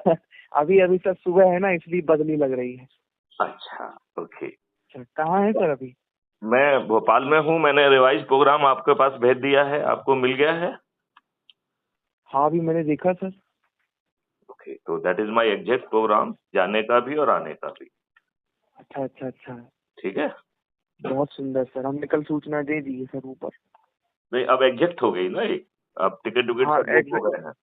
अभी अभी सर सुबह है ना, इसलिए बदली लग रही है। अच्छा, ओके। सर कहाँ है सर अभी? मैं भोपाल में हूँ। मैंने रिवाइज प्रोग्राम आपके पास भेज दिया है, आपको मिल गया है? हाँ अभी मैंने देखा सर। ओके, तो that is my exact program, जाने का भी और आने का भी। अच्छा अच्छा अच्छा। ठीक है। बहुत सुंदर सर, हमने कल सूचना दे दी है सर ऊपर। नहीं, अब एग्जैक्ट हो गई ना एक। अब टिकट विकेट हाँ सब बुक हो एग्जैक्ट। गए हैं।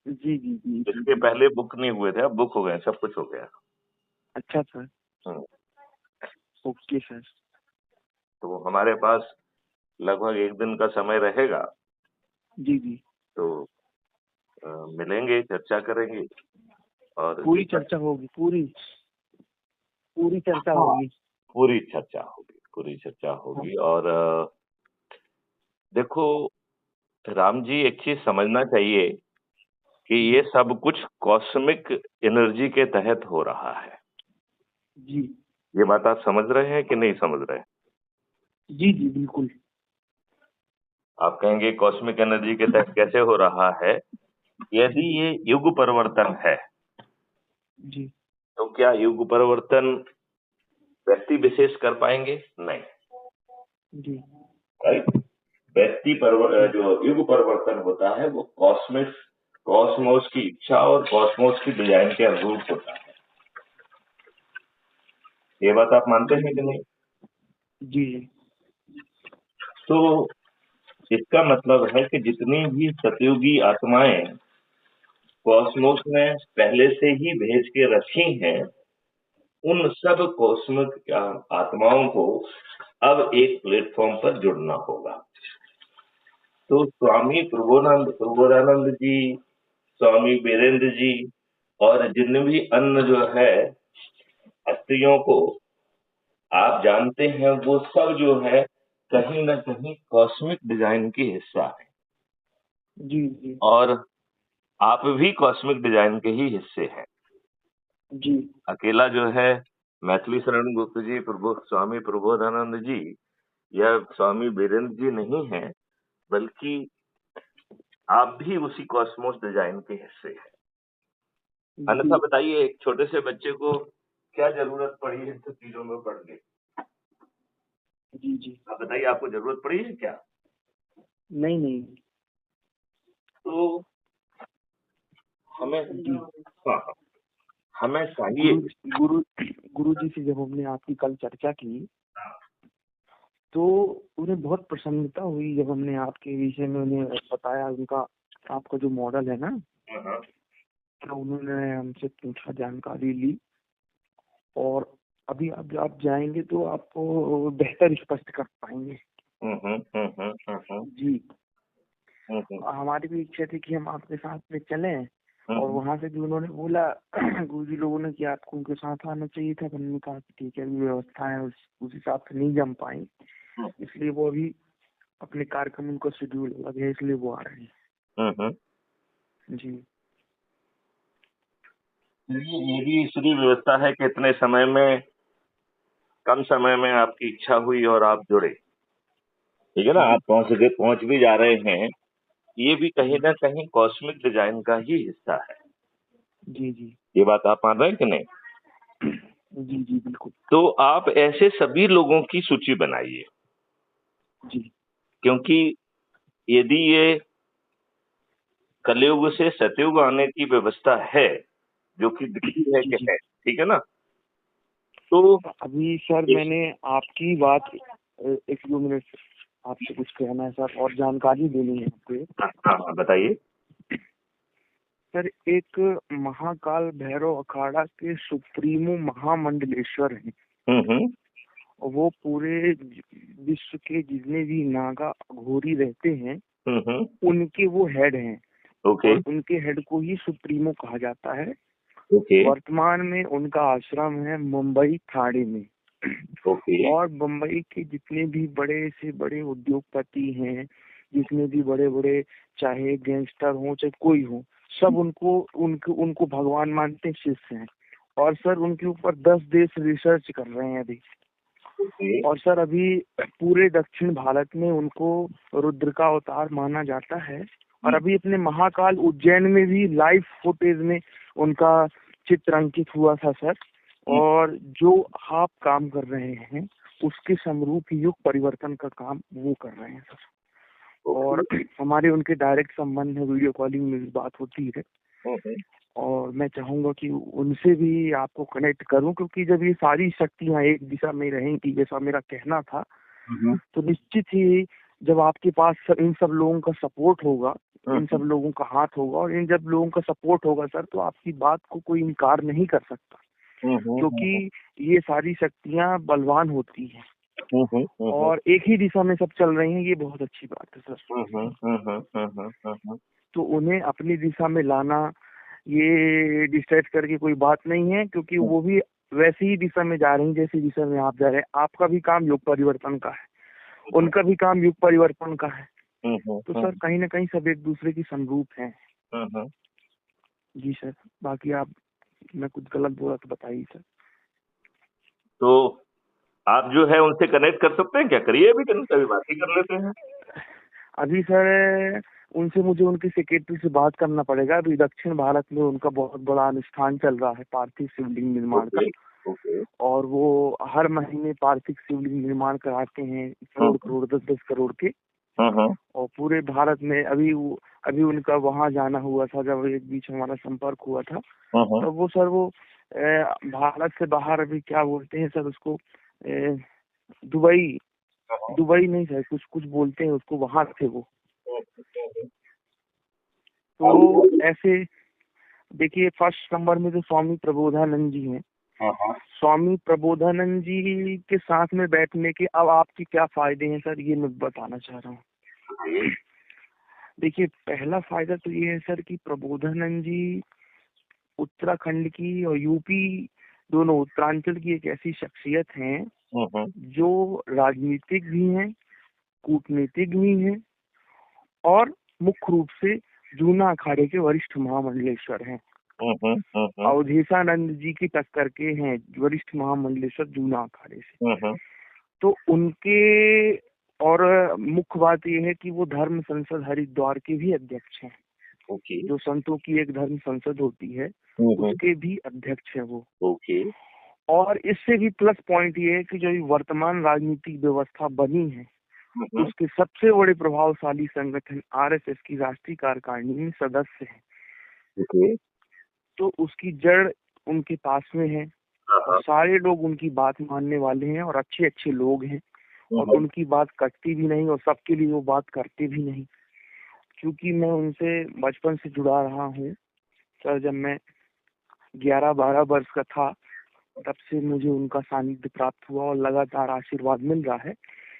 जी जी जी जी इसके जी। पहले बुक नहीं हुए थे, अब बुक हो गए, सब कुछ हो गया। अच्छा सर। हम्म, ओके सर। तो हमारे पास लगभग एक दिन का समय रहेगा। जी जी। तो मिलेंगे, चर्चा करेंगे और पूरी जितना। चर्चा होगी, पूरी पूरी चर्चा हाँ, होगी। पूरी चर्चा होगी, पूरी चर्चा हाँ। होगी। और देखो राम जी, एक चीज समझना चाहिए कि ये जी सब कुछ कॉस्मिक एनर्जी के तहत हो रहा है। जी ये बात आप समझ रहे हैं कि नहीं समझ रहे हैं? जी जी बिल्कुल। आप कहेंगे कॉस्मिक एनर्जी के तहत कैसे हो रहा है? जी यदि ये युग परिवर्तन है, जी तो क्या युग परिवर्तन व्यक्ति विशेष कर पाएंगे? नहीं। जी राइट। जी जो युग परिवर्तन होता है वो कॉस्मोस की इच्छा और कॉस्मोस की डिजाइन के अनुरूप होता है। ये बात आप मानते जी हैं कि नहीं? जी तो इसका मतलब है कि जितनी भी सतयुगी आत्माएं कॉस्मोस ने पहले से ही भेज के रखी हैं, उन सब कॉस्मिक आत्माओं को अब एक प्लेटफॉर्म पर जुड़ना होगा। तो स्वामी प्रबोधानंद जी, स्वामी वीरेंद्र जी और जितने भी अन्य जो है हस्तियों को आप जानते हैं, वो सब जो है कहीं ना कहीं कॉस्मिक डिजाइन की हिस्सा है। जी जी और आप भी कॉस्मिक डिजाइन के ही हिस्से हैं। जी अकेला जो है मैथिली शरण गुप्त जी, स्वामी प्रबोधानंद जी या स्वामी वीरेंद्र जी नहीं है, बल्कि आप भी उसी कॉस्मोस डिजाइन के हिस्से हैं। अन्यथा जी बताइए, एक छोटे से बच्चे को क्या जरूरत पड़ी है इन सब चीजों में पढ़ने? जी जी। आप बताइए, आपको जरूरत पड़ी है क्या? नहीं नहीं। तो हमें, जी। हाँ हाँ, हमें चाहिए। गुरु गुरु गुरु जी से जब हमने आपकी कल चर्चा की, तो उन्हें बहुत प्रसन्नता हुई जब हमने आपके विषय में उन्हें बताया, उनका आपका जो मॉडल है ना, हाँ हाँ। तो उन्होंने हमसे पूछा, जानकारी ली। और अभी अब आप जाएंगे तो आपको बेहतर स्पष्ट कर पाएंगे। हम्म हम्म हम्म हम्म हम्म हम्म जी। हम्म हमारी भी इच्छा थी कि हम आपके साथ में चलें। और हम्म वहां से भी उन्होंने बोला गुरुजी लोगों ने कि आपको उनके साथ आना चाहिए था। हमने कहा कि ठीक है, अभी व्यवस्था है, उस हिसाब से नहीं जम पाई। हम्म इसलिए वो अभी अपने कार्यक्रम, उनका शेड्यूल अलग है, इसलिए वो आ रहे हम्म। हैं। जी ये भी इसलिए व्यवस्था है कि इतने समय में, कम समय में आपकी इच्छा हुई और आप जुड़े। ठीक है ना, जी आप पहुंच भी जा रहे हैं। ये भी कहीं जी ना कहीं कॉस्मिक डिजाइन का ही हिस्सा है। जी जी ये बात आप मान रहे हैं कि नहीं? जी जी बिल्कुल। तो आप ऐसे सभी लोगों की सूची बनाइए, जी क्योंकि यदि ये कलयुग से सतयुग आने की व्यवस्था है, जो कि दिखती है जी कि जी। है, ठीक है ना? तो अभी सर इस, मैंने आपकी बात, एक दो मिनट आपसे कुछ कहना है सर, और जानकारी देनी है आपको एक। हाँ हाँ हाँ, बताइए। सर एक महाकाल भैरव अखाड़ा के सुप्रीमो महामंडलेश्वर हैं। हम्म। वो पूरे विश्व के जितने भी नागा अघोरी रहते हैं, हम्म। उनके वो हेड हैं। ओके। और उनके हेड को ही सुप्रीमो कहा जाता है। ओके। वर्तमान में उनका आश्रम है मुंबई थाने में। ओके। और मुंबई के जितने भी बड़े से बड़े उद्योगपति हैं, जितने भी बड़े बड़े, चाहे गैंगस्टर हो चाहे कोई हो, सब उनको उनको उनको भगवान मानते हैं, शिष्य हैं। और सर उनके ऊपर 10 देश रिसर्च कर रहे हैं अभी। ओके। और सर अभी पूरे दक्षिण भारत में उनको रुद्र का अवतार माना जाता है। और अभी अपने महाकाल उज्जैन में भी लाइव फुटेज में उनका चित्र अंकित हुआ था सर। और जो आप काम कर रहे हैं उसके समरूप युग परिवर्तन का काम वो कर रहे हैं सर। और हमारे उनके डायरेक्ट संबंध है, वीडियो कॉलिंग में भी बात होती है। और मैं चाहूंगा कि उनसे भी आपको कनेक्ट करूं, क्योंकि जब ये सारी शक्तियां एक दिशा में रहेंगी, जैसा मेरा कहना था, तो निश्चित ही जब आपके पास इन सब लोगों का सपोर्ट होगा, इन सब लोगों का हाथ होगा और इन जब लोगों का सपोर्ट होगा सर, तो आपकी बात को कोई इनकार नहीं कर सकता, क्योंकि ये सारी शक्तियां बलवान होती हैं और एक ही दिशा में सब चल रही हैं। ये बहुत अच्छी बात है सर। तो उन्हें अपनी दिशा में लाना, ये डिसाइड करके कोई बात नहीं है, क्योंकि वो भी वैसी ही दिशा में जा रही हैं जैसी दिशा में आप जा रहे हैं। आपका भी काम युग परिवर्तन का है, उनका भी काम युग परिवर्तन का है। तो सर कहीं ना कहीं सब एक दूसरे की समरूप हैं। जी सर, बाकी आप, मैं कुछ गलत बोला तो बताइए सर। तो आप जो है उनसे कनेक्ट कर सकते हैं क्या? करिए, अभी बात ही कर लेते हैं। अभी सर उनसे मुझे उनकी सेक्रेटरी से बात करना पड़ेगा। अभी दक्षिण भारत में उनका बहुत बड़ा अनुष्ठान चल रहा है पार्थिव शिवलिंग निर्माण का। और वो हर महीने पार्थिव शिवलिंग निर्माण कराते हैं, करोड़ करोड़ 10-10 करोड़ के। और पूरे भारत में अभी उनका वहाँ जाना हुआ था, जब एक बीच हमारा संपर्क हुआ था। तो वो सर वो भारत से बाहर, अभी क्या बोलते हैं सर उसको, दुबई नहीं सर, कुछ बोलते हैं उसको, वहां थे वो। तो ऐसे देखिए, फर्स्ट नंबर में तो स्वामी प्रबोधानंद जी हैं। स्वामी प्रबोधानंद जी के साथ में बैठने के अब आपके क्या फायदे हैं सर, ये मैं बताना चाह रहा हूँ। देखिए, पहला फायदा तो ये है सर कि प्रबोधानंद जी उत्तराखंड की और यूपी, दोनों उत्तरांचल की एक ऐसी शख्सियत हैं जो राजनीतिक भी हैं, कूटनीतिक भी हैं और मुख्य रूप से जूना अखाड़े के वरिष्ठ महामंडलेश्वर हैं। अवधेशानंद जी की टक्कर के हैं वरिष्ठ महामंडलेश्वर जूना अखाड़े से। तो उनके, और मुख्य बात यह है कि वो धर्म संसद हरिद्वार के भी अध्यक्ष हैं। जो संतों की एक धर्म संसद होती है उसके भी अध्यक्ष है वो। और इससे भी प्लस पॉइंट ये है कि जो वर्तमान राजनीतिक व्यवस्था बनी है उसके सबसे बड़े प्रभावशाली संगठन आरएसएस की राष्ट्रीय कार्यकारिणी में सदस्य है। तो उसकी जड़ उनके पास में है और सारे लोग उनकी बात मानने वाले हैं और अच्छे अच्छे लोग हैं और उनकी बात कटती भी नहीं और सबके लिए वो बात करते भी नहीं। क्योंकि मैं उनसे बचपन से जुड़ा रहा हूँ सर, जब मैं 11-12 वर्ष का था तब से मुझे उनका सानिध्य प्राप्त हुआ और लगातार आशीर्वाद मिल रहा है।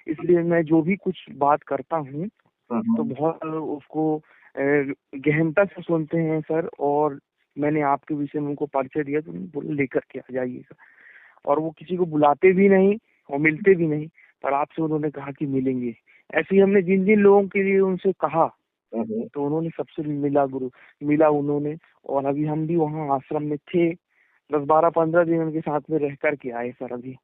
इसलिए मैं जो भी कुछ बात करता हूँ तो बहुत उसको गहनता से सुनते हैं सर। और मैंने आपके विषय में उनको परिचय दिया तो बोले लेकर के आ जाइएगा। और वो किसी को बुलाते भी नहीं और मिलते भी नहीं, पर आपसे उन्होंने कहा कि मिलेंगे। ऐसे ही हमने जिन जिन लोगों के लिए उनसे कहा तो उन्होंने सबसे मिला उन्होंने। और अभी हम भी वहाँ आश्रम में थे, 10-12-15 दिन उनके साथ में रह करके आए सर अभी।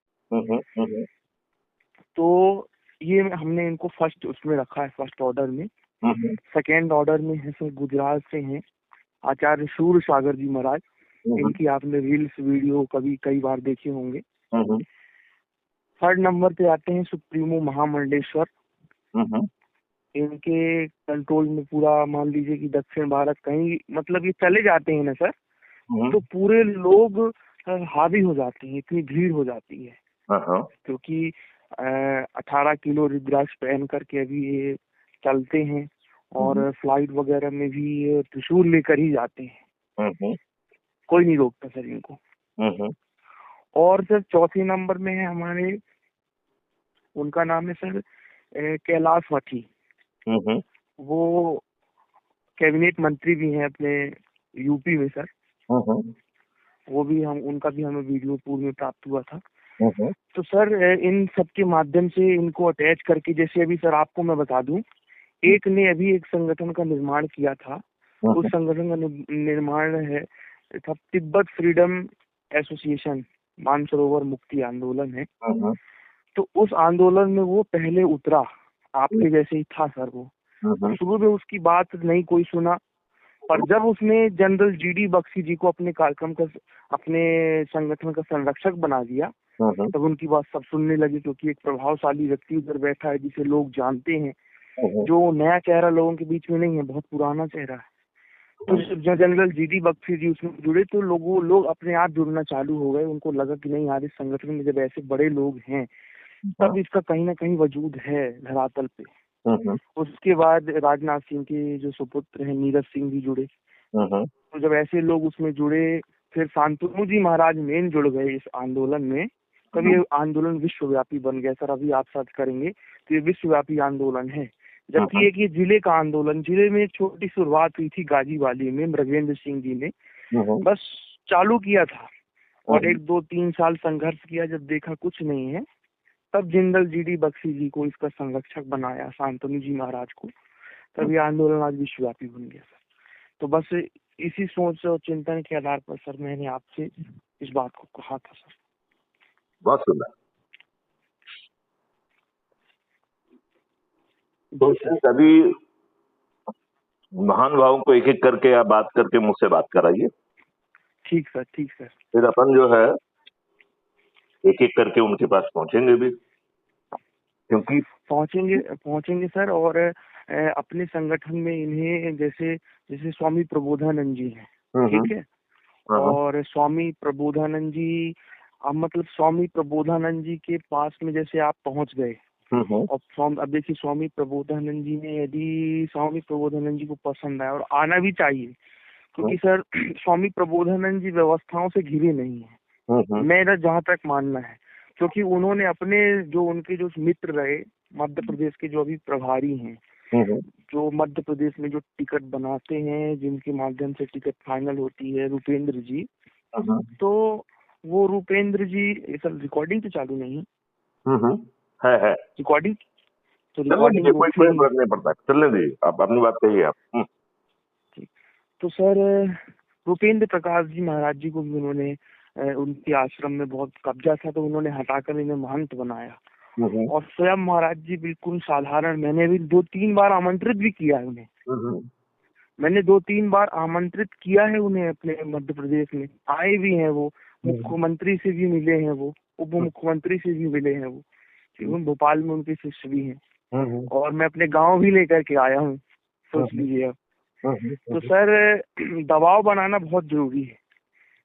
तो ये हमने इनको फर्स्ट उसमें रखा है, फर्स्ट ऑर्डर में। सेकेंड ऑर्डर में है सर, गुजरात से हैं आचार्य सूर्य सागर जी महाराज। इनकी आपने रील्स वीडियो कई बार देखे होंगे। थर्ड नंबर पे आते हैं सुप्रीमो महामंडलेश्वर। इनके कंट्रोल में पूरा, मान लीजिए कि दक्षिण भारत कहीं मतलब ये चले जाते हैं ना सर, तो पूरे लोग हावी हो जाते हैं, इतनी भीड़ हो जाती है। क्योंकि 18 किलो रुद्राक्ष पहन करके अभी ये चलते हैं और फ्लाइट वगैरह में भी ये त्रिशूल लेकर ही जाते हैं। कोई नहीं रोकता सर इनको। और सर चौथे नंबर में है हमारे, उनका नाम है सर कैलाश मठी। वो कैबिनेट मंत्री भी हैं अपने यूपी में सर। वो भी उनका भी हमें वीडियो पूर्व में प्राप्त हुआ था। तो सर इन सब के माध्यम से इनको अटैच करके, जैसे अभी सर आपको मैं बता दूं, एक ने अभी एक संगठन का निर्माण किया था। उस संगठन का निर्माण है था तिब्बत फ्रीडम एसोसिएशन, मानसरोवर मुक्ति आंदोलन है। तो उस आंदोलन में वो पहले उतरा, आपके जैसे ही था सर वो। शुरू में उसकी बात नहीं कोई सुना, पर जब उसने जनरल जीडी बख्शी जी को अपने कार्यक्रम का, अपने संगठन का संरक्षक बना दिया, तब उनकी बात सब सुनने लगे, क्योंकि एक प्रभावशाली व्यक्ति उधर बैठा है जिसे लोग जानते हैं, जो नया चेहरा लोगों के बीच में नहीं है, बहुत पुराना चेहरा है। तो जब जनरल जीडी बख्शी जी उसमें जुड़े तो लोग अपने आप जुड़ना चालू हो गए। उनको लगा कि नहीं यार, इस संगठन में जब ऐसे बड़े लोग हैं तब इसका कहीं ना कहीं वजूद है धरातल पे। उसके बाद राजनाथ सिंह के जो सुपुत्र हैं नीरज सिंह भी जुड़े। तो जब ऐसे लोग उसमें जुड़े, फिर शांतनु जी महाराज मेन जुड़ गए इस आंदोलन में, तब ये आंदोलन विश्वव्यापी बन गया। सर अभी आप सर्च करेंगे तो ये विश्वव्यापी आंदोलन है। जबकि एक ये जिले का आंदोलन, जिले में एक छोटी शुरुआत हुई थी गाजीवाली में, मृगेंद्र सिंह जी ने बस चालू किया था और 1-2-3 साल संघर्ष किया। जब देखा कुछ नहीं है, तब जनरल जीडी बख्शी जी को इसका संरक्षक बनाया, शांतनु जी महाराज को, तब ये आंदोलन आज विश्वव्यापी बन गया सर। तो बस इसी सोच और चिंतन के आधार पर सर मैंने आपसे इस बात को कहा था सर। बहुत सुंदर। तो सभी महान भावों को एक एक करके आप बात करके मुझसे बात कराइए। ठीक सर, ठीक सर। फिर अपन जो है एक एक करके उनके पास पहुंचेंगे भी, क्योंकि पहुंचेंगे सर। और अपने संगठन में इन्हें जैसे स्वामी प्रबोधानंद जी हैं, ठीक है, और स्वामी प्रबोधानंद जी, अब मतलब स्वामी प्रबोधानंद जी के पास में जैसे आप पहुंच गए, और अब देखिए स्वामी प्रबोधानंद जी ने, यदि स्वामी प्रबोधानंद जी को पसंद आया, और आना भी चाहिए, क्योंकि सर स्वामी प्रबोधानंद जी व्यवस्थाओं से घिरे नहीं है, मेरा जहाँ तक मानना है। क्योंकि उन्होंने अपने उनके जो मित्र रहे मध्य प्रदेश के, जो अभी प्रभारी हैं, जो मध्य प्रदेश में जो टिकट बनाते हैं, जिनके माध्यम से टिकट फाइनल होती है, रूपेंद्र जी, तो वो रूपेंद्र जी, सर रिकॉर्डिंग तो चालू नहीं है रिकॉर्डिंग, तो रिकॉर्डिंग कोई फर्क नहीं पड़ता, चलने दीजिए, आप अपनी बात कहिए आप। ठीक। तो सर रूपेंद्र प्रकाश जी महाराज जी को भी उन्होंने, उनके आश्रम में बहुत कब्जा था, तो उन्होंने हटाकर इन्हें महंत बनाया। और स्वयं महाराज जी बिल्कुल साधारण, मैंने भी 2-3 बार आमंत्रित भी किया है उन्हें, मैंने 2-3 बार आमंत्रित किया है उन्हें अपने मध्य प्रदेश में, आए भी हैं वो, मुख्यमंत्री से भी मिले हैं वो, उप मुख्यमंत्री से भी मिले हैं वो, भोपाल में उनके शिष्य भी हैं, और मैं अपने गांव भी लेकर के आया हूँ, सोच लीजिए आप। तो सर दबाव बनाना बहुत जरूरी है,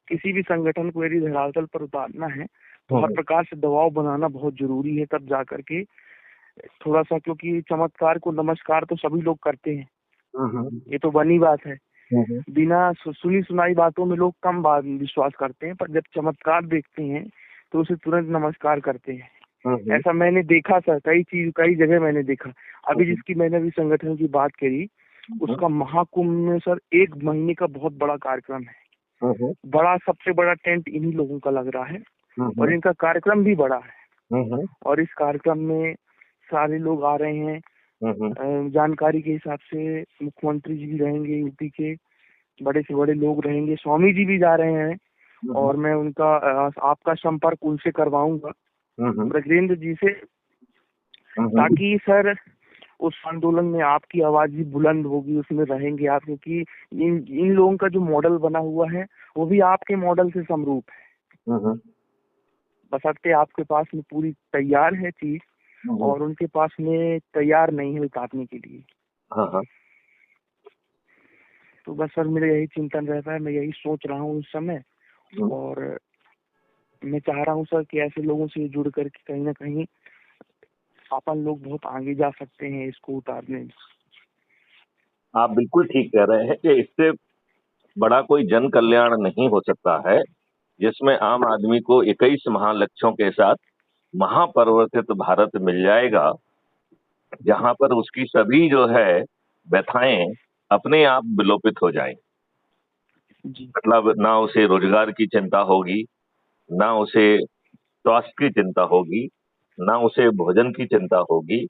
किसी भी संगठन को यदि धरातल पर उतारना है तो हर प्रकार से दबाव बनाना बहुत जरूरी है, तब जाकर के थोड़ा सा, क्योंकि चमत्कार को नमस्कार तो सभी लोग करते हैं, ये तो बनी बात है। बिना सुनी सुनाई बातों में लोग कम बात विश्वास करते हैं, पर जब चमत्कार देखते हैं तो उसे तुरंत नमस्कार करते हैं। ऐसा मैंने देखा सर, कई जगह मैंने देखा। अभी जिसकी मैंने अभी संगठन की बात करी, उसका महाकुंभ में सर 1 महीने का बहुत बड़ा कार्यक्रम है, बड़ा, सबसे बड़ा टेंट इन्हीं लोगों का लग रहा है, और इनका कार्यक्रम भी बड़ा है, और इस कार्यक्रम में सारे लोग आ रहे हैं। जानकारी के हिसाब से मुख्यमंत्री जी भी रहेंगे, यूपी के बड़े से बड़े लोग रहेंगे, स्वामी जी भी जा रहे हैं, और मैं उनका आपका संपर्क उनसे करवाऊंगा, ब्रजेंद्र जी से, ताकि सर उस आंदोलन में आपकी आवाज भी बुलंद होगी, उसमें रहेंगे आप, क्योंकि इन लोगों का जो मॉडल बना हुआ है वो भी आपके मॉडल से समरूप है, बशर्ते आपके पास में पूरी तैयार है चीज, और उनके पास में तैयार नहीं है उतारने के लिए। तो बस सर मेरा यही चिंतन रहता है, मैं यही सोच रहा हूँ इस समय, और मैं चाह रहा हूँ सर कि ऐसे लोगों से जुड़ करके कहीं ना कहीं अपन लोग बहुत आगे जा सकते हैं इसको उतारने में। आप बिल्कुल ठीक कह रहे हैं कि इससे बड़ा कोई जन कल्याण नहीं हो सकता है, जिसमें आम आदमी को 21 महालक्ष्यों के साथ महापरिवर्तित भारत मिल जाएगा, जहां पर उसकी सभी जो है व्यथाएं अपने आप विलोपित हो जाएं। मतलब ना उसे रोजगार की चिंता होगी, ना उसे स्वास्थ्य की चिंता होगी, ना उसे भोजन की चिंता होगी,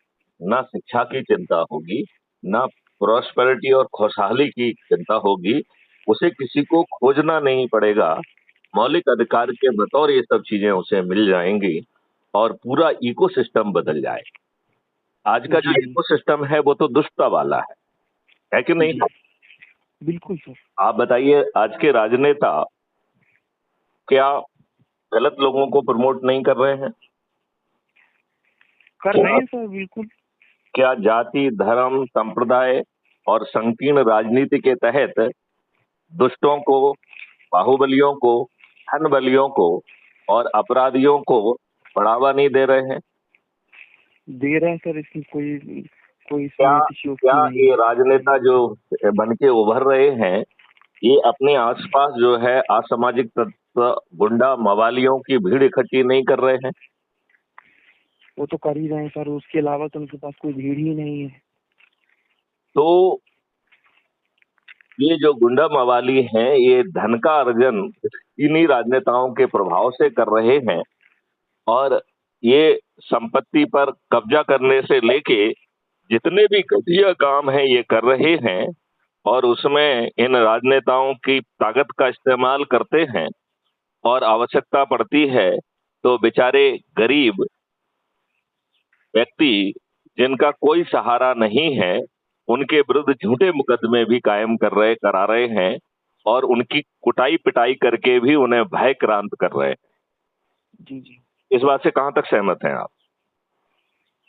ना शिक्षा की चिंता होगी, ना प्रॉस्पेरिटी और खुशहाली की चिंता होगी, उसे किसी को खोजना नहीं पड़ेगा, मौलिक अधिकार के बतौर ये सब चीजें उसे मिल जाएंगी, और पूरा इकोसिस्टम बदल जाए। आज का जो इकोसिस्टम है वो तो दुष्टता वाला है कि नहीं? बिल्कुल सर। आप बताइए, आज के राजनेता क्या गलत लोगों को प्रमोट नहीं कर रहे हैं? कर रहे क्या हैं सर, बिल्कुल। क्या जाति, धर्म, संप्रदाय और संकीर्ण राजनीति के तहत दुष्टों को, बाहुबलियों को, धन बलियों को और अपराधियों को बढ़ावा नहीं दे रहे हैं? दे रहे हैं सर, इसमें कोई कोई क्या इसमें क्या अतिशयोक्ति नहीं ये है। राजनेता जो बन के उभर रहे हैं, ये अपने आसपास जो है असामाजिक तत्व, गुंडा, मवालियों की भीड़ इकट्ठी नहीं कर रहे हैं? वो तो कर ही रहे हैं सर, उसके अलावा तो उनके पास कोई भीड़ ही नहीं है। तो ये जो गुंडा मवाली हैं, ये धन का अर्जन इन्हीं राजनेताओं के प्रभाव से कर रहे हैं, और ये संपत्ति पर कब्जा करने से लेके जितने भी घटिया काम हैं ये कर रहे हैं, और उसमें इन राजनेताओं की ताकत का इस्तेमाल करते हैं। और आवश्यकता पड़ती है तो बेचारे गरीब व्यक्ति जिनका कोई सहारा नहीं है, उनके विरुद्ध झूठे मुकदमे भी कायम करा रहे हैं, और उनकी कुटाई पिटाई करके भी उन्हें भयक्रांत कर रहे हैं। जी जी। इस बात से कहां तक सहमत हैं आप?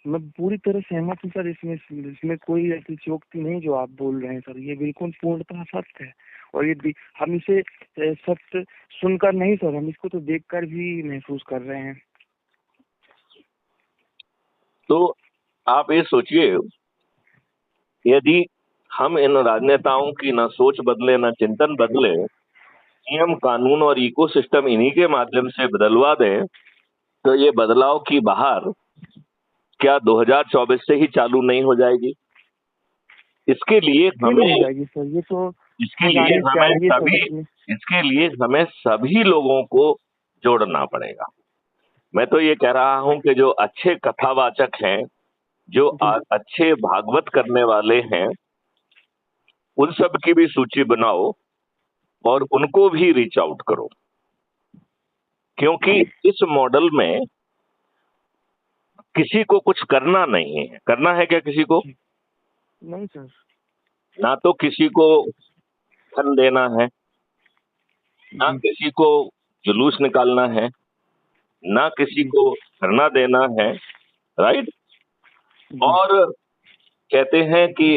मैं पूरी तरह सहमत हूँ सर, इसमें इसमें कोई अतिशयोक्ति नहीं जो आप बोल रहे हैं सर, ये बिल्कुल पूर्णतः सत्य है। और हम इसे सत्य सुनकर नहीं सर, हम इसको तो देखकर भी महसूस कर रहे हैं। तो आप ये सोचिए, यदि हम इन राजनेताओं की ना सोच बदले, ना चिंतन बदले, नियम कानून और इकोसिस्टम इन्हीं के माध्यम से बदलवा दें, तो ये बदलाव की बहार क्या 2024 से ही चालू नहीं हो जाएगी? इसके लिए क्यों नहीं हो हमें जाएगी सर, ये तो इसके हो लिए जानी हमें चाहिए सर सभी इसमें। इसके लिए हमें सभी लोगों को जोड़ना पड़ेगा। मैं तो ये कह रहा हूं कि जो अच्छे कथावाचक हैं, जो जी अच्छे भागवत करने वाले हैं, उन सब की भी सूची बनाओ और जी उनको भी रीच आउट करो, क्योंकि इस मॉडल में किसी को कुछ करना नहीं है। करना है क्या किसी को? जी। नहीं सर। ना तो किसी को धन देना है, ना जी किसी को जुलूस निकालना है, ना किसी जी को धरना देना है। राइट? जी और कहते हैं कि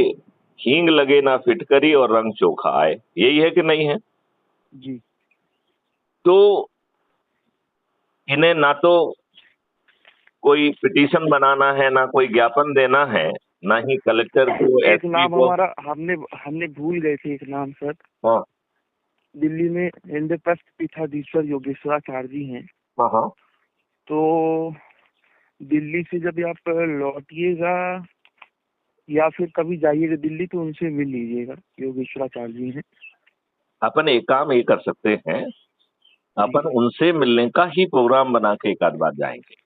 हींग लगे ना फिटकरी और रंग चोखा आए, यही है कि नहीं है? जी। तो इन्हें ना तो कोई पिटीशन बनाना है, ना कोई ज्ञापन देना है, ना ही कलेक्टर को, एक एसपी नाम को। हमारा हमने हमने भूल गए थे, एक नाम सर। हाँ दिल्ली में इंद्रप्रस्थ पीठाधीश्वर योगेश्वराचार्य जी हैं। हाँ हाँ। तो दिल्ली से जब आप लौटिएगा या फिर कभी जाइएगा दिल्ली तो उनसे मिल लीजिएगा, योगेश्वराचार्य जी हैं। अपन एक काम ये कर सकते हैं, जी अपन उनसे मिलने का ही प्रोग्राम बना के एक आध बार जाएंगे,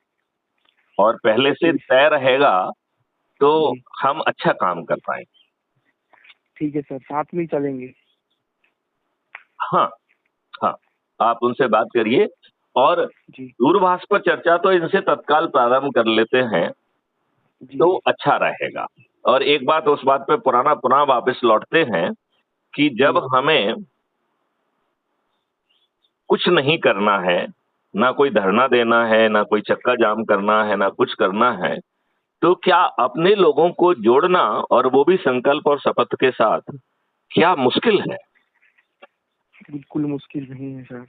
और पहले से ठीक। तय रहेगा तो जी हम अच्छा काम कर पाएंगे। ठीक है सर, साथ में ही चलेंगे। हाँ हाँ, आप उनसे बात करिए, और जी दूरभाष पर चर्चा तो इनसे तत्काल प्रारंभ कर लेते हैं जी तो जी अच्छा रहेगा। और एक बात, उस बात पे पुराना पुनः वापस लौटते हैं कि जब जी हमें कुछ नहीं करना है, ना कोई धरना देना है, ना कोई चक्का जाम करना है, ना कुछ करना है, तो क्या अपने लोगों को जोड़ना, और वो भी संकल्प और शपथ के साथ, क्या मुश्किल है? बिल्कुल मुश्किल नहीं है सर।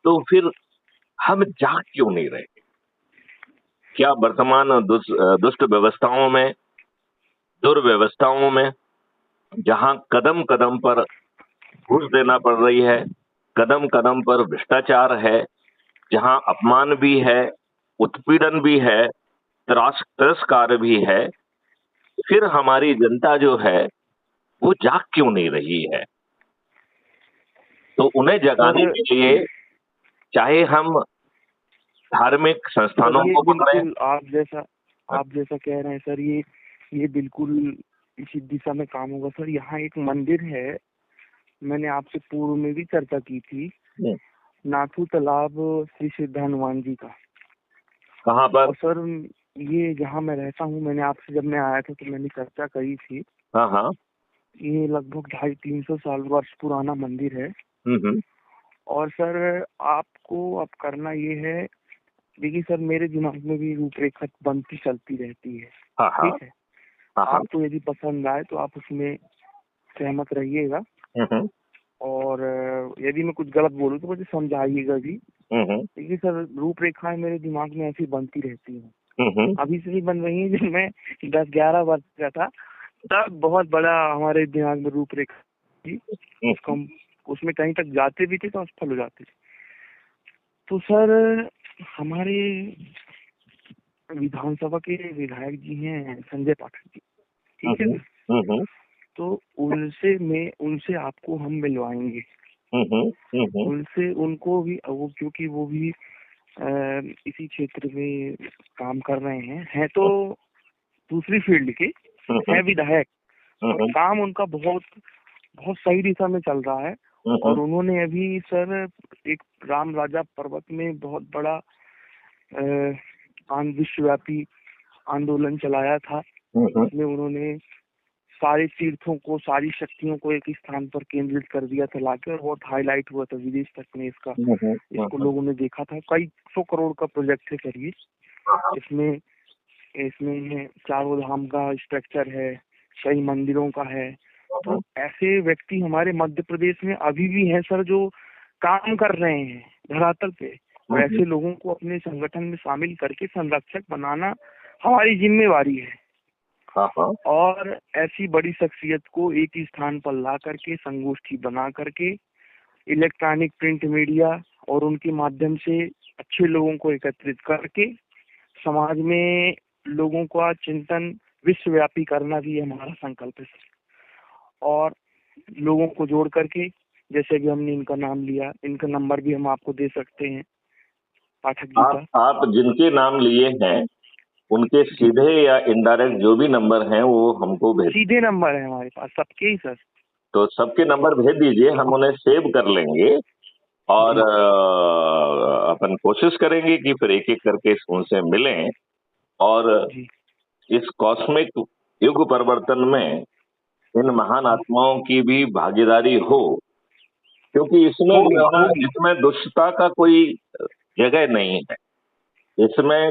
तो फिर हम जाग क्यों नहीं रहे? क्या वर्तमान दुष्ट व्यवस्थाओं में, दुर्व्यवस्थाओं में, जहां कदम कदम पर घूस देना पड़ रही है, कदम कदम पर भ्रष्टाचार है, जहां अपमान भी है, उत्पीड़न भी है, तिरस्कार भी है, फिर हमारी जनता जो है वो जाग क्यों नहीं रही है? तो उन्हें जगाने सर के लिए चाहे हम धार्मिक सर संस्थानों ये को पकड़ें। बिल्कुल आप जैसा कह रहे हैं सर, ये बिल्कुल इसी दिशा में काम होगा सर। यहाँ एक मंदिर है, मैंने आपसे पूर्व में भी चर्चा की थी, हम्म, नाथू तालाब श्री सिद्ध हनुमान जी का। कहाँ पर? और सर ये जहाँ मैं रहता हूँ, मैंने आपसे जब मैं आया था तो मैंने चर्चा करी थी। हाँ हाँ ये लगभग 250-300 साल वर्ष पुराना मंदिर है। और सर आपको अब करना ये है, देखिए सर मेरे दिमाग में भी रूपरेखा बनती चलती रहती है। ठीक है, आपको यदि पसंद आए तो आप उसमें सहमत रहिएगा, और यदि मैं कुछ गलत बोलूँ तो मुझे समझाइएगा भी। देखिए सर रूपरेखाएं मेरे दिमाग में ऐसी बनती रहती हैं, अभी से भी बन रही है। जब मैं 10-11 वर्ष का था तब बहुत बड़ा हमारे दिमाग में रूपरेखा थी, उसको हम उसमें कहीं तक जाते भी थे तो असफल हो जाते थे। तो सर हमारे विधानसभा के विधायक जी हैं संजय पाठक जी, ठीक है सर, तो उनसे आपको हम मिलवाएंगे। उनसे उनको भी वो, क्योंकि वो भी इसी क्षेत्र में काम कर रहे हैं तो दूसरी फील्ड के है विधायक, और काम उनका बहुत बहुत सही दिशा में चल रहा है। और उन्होंने अभी सर एक राम राजा पर्वत में बहुत बड़ा विश्वव्यापी आंदोलन चलाया था, जिसमें उन्होंने सारे तीर्थों को, सारी शक्तियों को एक स्थान पर केंद्रित कर दिया था लाके, और बहुत हाईलाइट हुआ था विदेश तक में इसको लोगों ने देखा था। कई 100 करोड़ का प्रोजेक्ट है करिए, इसमें 4 धाम का स्ट्रक्चर है, कई मंदिरों का है। तो ऐसे व्यक्ति हमारे मध्य प्रदेश में अभी भी हैं सर, जो काम कर रहे हैं धरातल पे, और ऐसे लोगों को अपने संगठन में शामिल करके संरक्षक बनाना हमारी जिम्मेवारी है। और ऐसी बड़ी शख्सियत को एक ही स्थान पर ला करके संगोष्ठी बना करके इलेक्ट्रॉनिक प्रिंट मीडिया और उनके माध्यम से अच्छे लोगों को एकत्रित करके समाज में लोगों का चिंतन विश्वव्यापी करना भी हमारा संकल्प है। और लोगों को जोड़ करके, जैसे भी हमने इनका नाम लिया, इनका नंबर भी हम आपको दे सकते हैं पाठक जी का। आप जिनके नाम लिए हैं उनके सीधे या इनडायरेक्ट जो भी नंबर हैं वो हमको भेज। सीधे नंबर है हमारे पास सबके ही सर। तो सबके नंबर भेज दीजिए, हम उन्हें सेव कर लेंगे और अपन कोशिश करेंगे कि फिर एक एक करके उनसे मिलें और इस कॉस्मिक युग परिवर्तन में इन महान आत्माओं की भी भागीदारी हो, क्योंकि इसमें दुष्टता का कोई जगह नहीं है। इसमें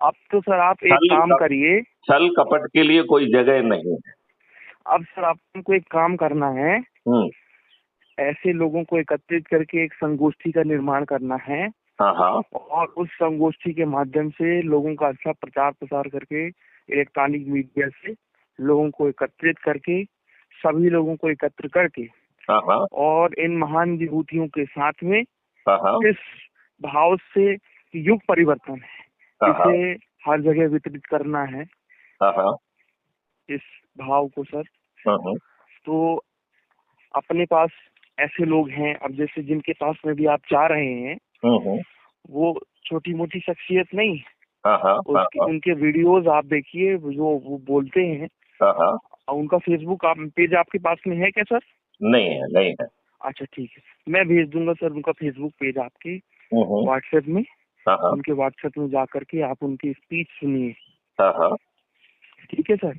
अब तो सर आप एक काम करिए, छल कपट के लिए कोई जगह नहीं है। अब सर आपको एक काम करना है, ऐसे लोगों को एकत्रित करके एक संगोष्ठी का निर्माण करना है। और उस संगोष्ठी के माध्यम से लोगों का अच्छा प्रचार प्रसार करके इलेक्ट्रॉनिक मीडिया से लोगों को एकत्रित करके, सभी लोगों को एकत्र करके और इन महान विभूतियों के साथ में इस भाव से युग परिवर्तन है, इसे हर जगह वितरित करना है इस भाव को सर। तो अपने पास ऐसे लोग हैं, अब जैसे जिनके पास में भी आप जा रहे हैं, वो छोटी मोटी शख्सियत नहीं, उनके वीडियोस आप देखिए जो वो बोलते हैं। उनका फेसबुक पेज आपके पास में है क्या सर? नहीं है। अच्छा ठीक है, मैं भेज दूंगा सर उनका फेसबुक पेज आपके व्हाट्सएप में। उनके व्हाट्सएप में जा करके आप उनकी स्पीच सुनिए, ठीक है सर।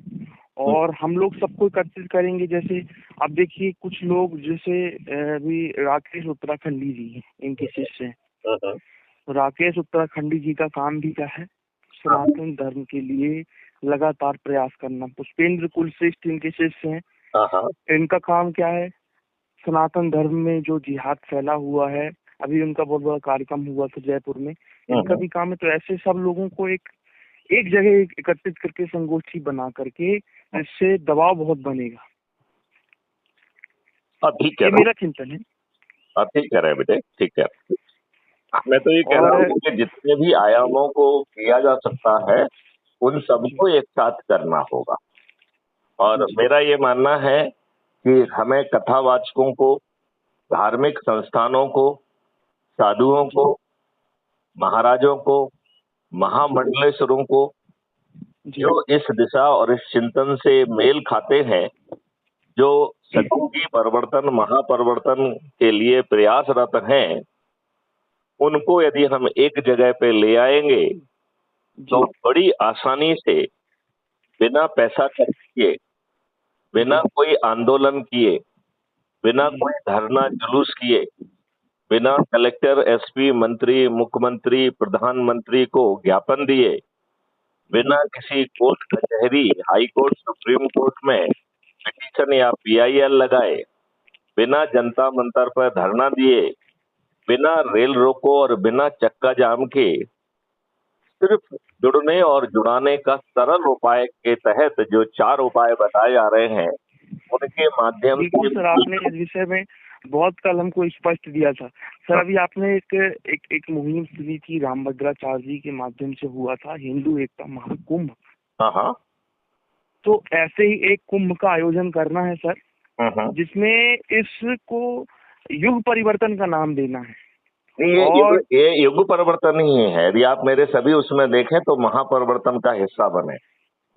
और हम लोग सबको एकत्रित करेंगे। जैसे अब देखिए कुछ लोग, जैसे अभी राकेश उत्तराखंडी जी हैं, इनके शिष्य हैं। राकेश उत्तराखंडी जी का काम भी क्या है, सनातन धर्म के लिए लगातार प्रयास करना। पुष्पेंद्र कुलश्रेष्ठ इनके शिष्य हैं। इनका काम क्या है, सनातन धर्म में जो जिहाद फैला हुआ है, अभी उनका बहुत बड़ा कार्यक्रम हुआ था जयपुर में, इनका भी काम है। तो ऐसे सब लोगों को एक जगह एकत्रित करके संगोष्ठी बना करके, इससे दबाव बहुत बनेगा। ठीक है, ये मेरा चिंतन है। ठीक कह रहे हैं बेटे, ठीक है। मैं तो ये कह रहा हूँ कि जितने भी आयामों को किया जा सकता है उन सबको एक साथ करना होगा। और मेरा ये मानना है कि हमें कथावाचकों को, धार्मिक संस्थानों को, साधुओं को, महाराजों को, महामंडलेश्वरों को, जो इस दिशा और इस चिंतन से मेल खाते हैं, जो सतयुगी परिवर्तन, महापरिवर्तन के लिए प्रयासरत हैं, उनको यदि हम एक जगह पे ले आएंगे तो बड़ी आसानी से बिना पैसा खर्च किए बिना कोई आंदोलन किए, बिना जी कोई धरना जुलूस किए, बिना कलेक्टर, एसपी, मंत्री, मुख्यमंत्री, प्रधानमंत्री को ज्ञापन दिए, जी। बिना किसी कोर्ट कचहरी, हाई कोर्ट, सुप्रीम कोर्ट में पिटीशन या पीआईएल लगाए, बिना जनता मंतर पर धरना दिए, बिना रेल रोको और बिना चक्का जाम के, सिर्फ जुड़ने और जुड़ाने का सरल उपाय के तहत जो 4 उपाय बताए जा रहे हैं, उनके माध्यम बिल्कुल से सर, आपने इस विषय में बहुत कल हमको स्पष्ट दिया था सर। अभी आपने एक मुहिम शुरू थी रामभद्राचार्य जी के माध्यम से, हुआ था हिंदू एकता महाकुंभ। हाँ हाँ। तो ऐसे ही एक कुंभ का आयोजन करना है सर, जिसमें इसको युग परिवर्तन का नाम देना है। और ये युग परिवर्तन ही है। यदि आप मेरे सभी उसमें देखें तो महापरिवर्तन का हिस्सा बने,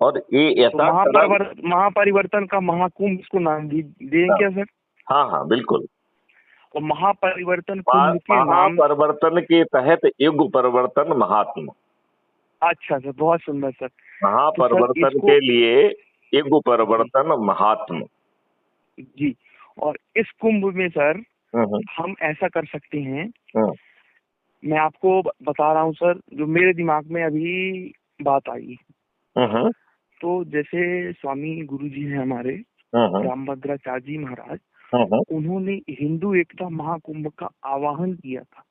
और ये तो ऐसा महापरिवर्तन का महाकुंभ इसको नाम दें क्या सर? हाँ हाँ बिल्कुल। और महापरिवर्तन कुंभ के नाम, महापरिवर्तन के तहत युग परिवर्तन महात्म। अच्छा सर, बहुत सुंदर सर। महापरिवर्तन तो के लिए युग परिवर्तन महात्म जी। और इस कुंभ में सर हम ऐसा कर सकते हैं, मैं आपको बता रहा हूँ सर, जो मेरे दिमाग में अभी बात आई। तो जैसे स्वामी गुरु जी हैं हमारे रामभद्राचार्य जी महाराज, उन्होंने हिंदू एकता महाकुंभ का आह्वान किया था।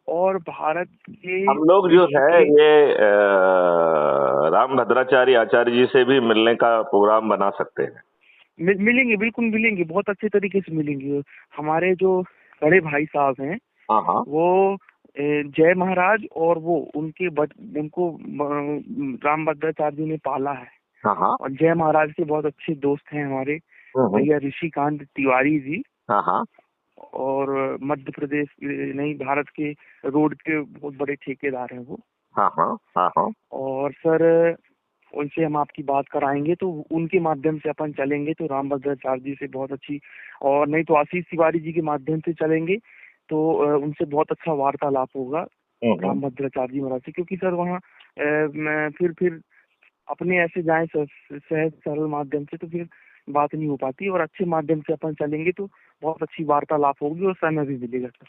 और भारत के हम लोग जो है ये रामभद्राचार्य आचार्य जी से भी मिलने का प्रोग्राम बना सकते हैं। मिलेंगे, बिल्कुल मिलेंगे, बहुत अच्छे तरीके से मिलेंगे। हमारे जो बड़े भाई साहब हैं, वो जय महाराज, और वो उनको रामभद्राचार्य जी ने पाला है। और जय महाराज के बहुत अच्छे दोस्त हैं हमारे भैया ऋषिकांत तिवारी जी। और मध्य प्रदेश नहीं, भारत के रोड के बहुत बड़े ठेकेदार हैं वो। और सर उनसे हम आपकी बात कराएंगे, तो उनके माध्यम से अपन चलेंगे तो रामभद्राचार्य जी से बहुत अच्छी, और नहीं तो आशीष तिवारी जी के माध्यम से चलेंगे तो उनसे बहुत अच्छा वार्तालाप होगा रामभद्राचार्य जी महाराज से। क्योंकि सर वहाँ फिर अपने ऐसे जाए सहज सरल माध्यम से तो फिर बात नहीं हो पाती, और अच्छे माध्यम से अपन चलेंगे तो बहुत अच्छी वार्तालाप होगी और समय भी मिलेगा सर।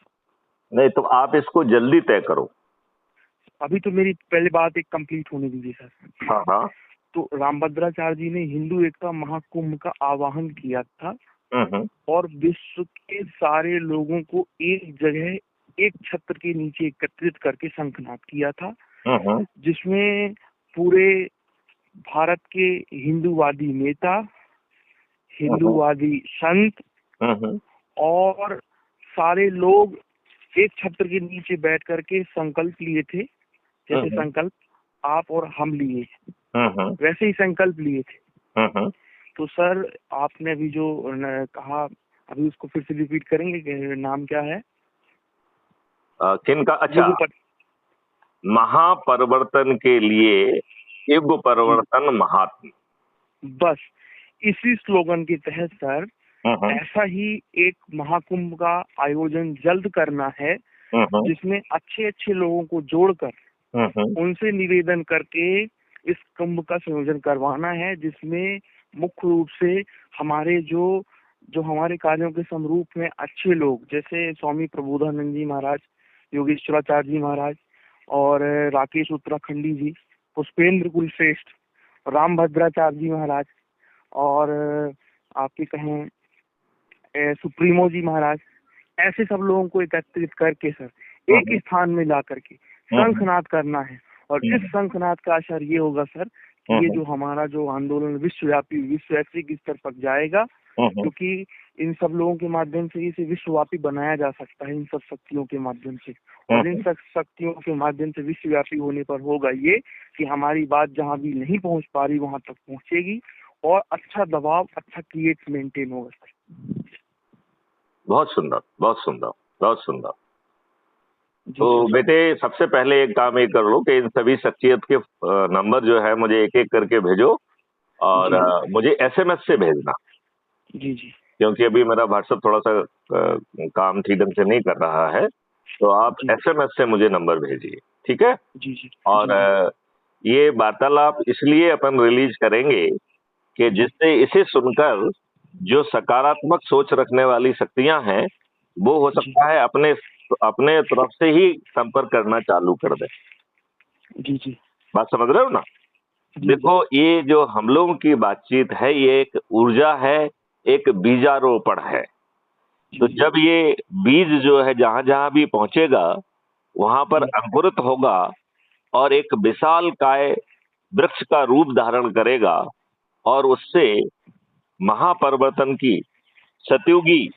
नहीं तो आप इसको जल्दी तय करो। अभी तो मेरी पहले बात एक कंप्लीट होने दीजिए सर। तो रामभद्राचार्य जी ने हिंदू एकता महाकुंभ का आह्वान किया था, और विश्व के सारे लोगों को एक जगह एक छत्र के नीचे एकत्रित करके शंखनाद किया था, जिसमें पूरे भारत के हिंदूवादी नेता, हिंदूवादी संत और सारे लोग एक छत्र के नीचे बैठ करके संकल्प लिए थे। जैसे संकल्प आप और हम लिए, वैसे ही संकल्प लिए थे। तो सर आपने अभी जो कहा, अभी उसको फिर से रिपीट करेंगे कि नाम क्या है किनका? अच्छा, महापरिवर्तन के लिए युग परिवर्तन महात्म। बस इसी स्लोगन के तहत सर ऐसा ही एक महाकुंभ का आयोजन जल्द करना है, जिसमें अच्छे अच्छे लोगों को जोड़कर उनसे निवेदन करके इस कुंभ का संयोजन करवाना है, जिसमें मुख्य रूप से हमारे जो हमारे कार्यों के समरूप में अच्छे लोग, जैसे स्वामी प्रबोधानंद जी महाराज, योगेश्वराचार्य जी महाराज, और राकेश उत्तराखंडी जी, पुष्पेंद्र कुलश्रेष्ठ, रामभद्राचार्य जी महाराज, और आपके कहें सुप्रीमो जी महाराज, ऐसे सब लोगों को एकत्रित करके सर एक स्थान में ला करके शंखनाद करना है। और इस शंखनाद का असर ये होगा सर कि ये जो हमारा जो आंदोलन विश्वव्यापी, वैश्विक स्तर पर जाएगा, क्योंकि इन सब लोगों के माध्यम से इसे विश्वव्यापी बनाया जा सकता है, इन सब शक्तियों के माध्यम से। और इन सब शक्तियों के माध्यम से विश्वव्यापी होने पर होगा ये कि हमारी बात जहाँ भी नहीं पहुँच पा रही वहां तक पहुँचेगी, और अच्छा दबाव, अच्छा क्रिएट मेंटेन होगा सर। बहुत सुंदर, बहुत सुंदर, बहुत सुंदर। तो बेटे सबसे पहले एक काम ये कर लो कि इन सभी शख्सियत के नंबर जो है मुझे एक एक करके भेजो, और मुझे एसएमएस से भेजना। जी जी। क्योंकि अभी मेरा व्हाट्सएप थोड़ा सा काम ठीक ढंग से नहीं कर रहा है, तो आप एसएमएस से मुझे नंबर भेजिए, ठीक है? जी जी। और ये वार्तालाप इसलिए अपन रिलीज करेंगे कि जिससे इसे सुनकर जो सकारात्मक सोच रखने वाली शक्तियां हैं वो हो जी सकता है अपने अपने तरफ से ही संपर्क करना चालू कर दे। जी जी बात समझ रहे हो ना? जी जी देखो, ये जो हम लोगों की बातचीत है ये एक ऊर्जा है, एक बीजारोपण है। तो जी जब ये बीज जो है जहां जहां भी पहुंचेगा वहां पर जी अंकुरित होगा और एक विशाल काय वृक्ष का रूप धारण करेगा और उससे महापरिवर्तन की, सतयुगी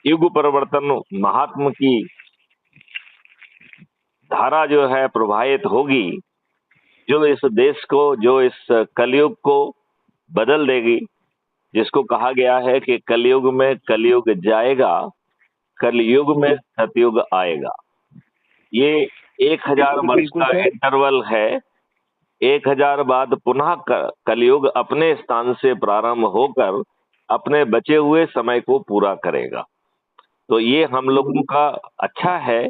युग परिवर्तन महात्म की धारा जो है प्रवाहित होगी, जो इस देश को, जो इस कलयुग को बदल देगी। जिसको कहा गया है कि कलयुग में कलयुग जाएगा, कलयुग में सतयुग आएगा। ये 1000 बिल्कुल वर्ष बिल्कुल का सर। इंटरवल है। 1000 बाद पुनः कलयुग अपने स्थान से प्रारंभ होकर अपने बचे हुए समय को पूरा करेगा। तो ये हम लोगों का अच्छा है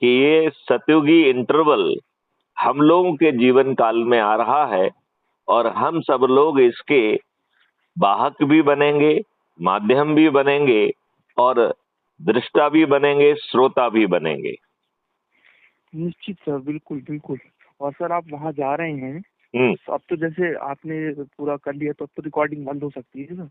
कि ये सतयुगी इंटरवल हम लोगों के जीवन काल में आ रहा है और हम सब लोग इसके वाहक भी बनेंगे, माध्यम भी बनेंगे और दृष्टा भी बनेंगे, श्रोता भी बनेंगे। निश्चित सर, बिल्कुल बिल्कुल। और सर आप वहाँ जा रहे हैं हम्म। तो अब तो जैसे आपने पूरा कर लिया तो अब तो रिकॉर्डिंग बंद हो सकती है सर।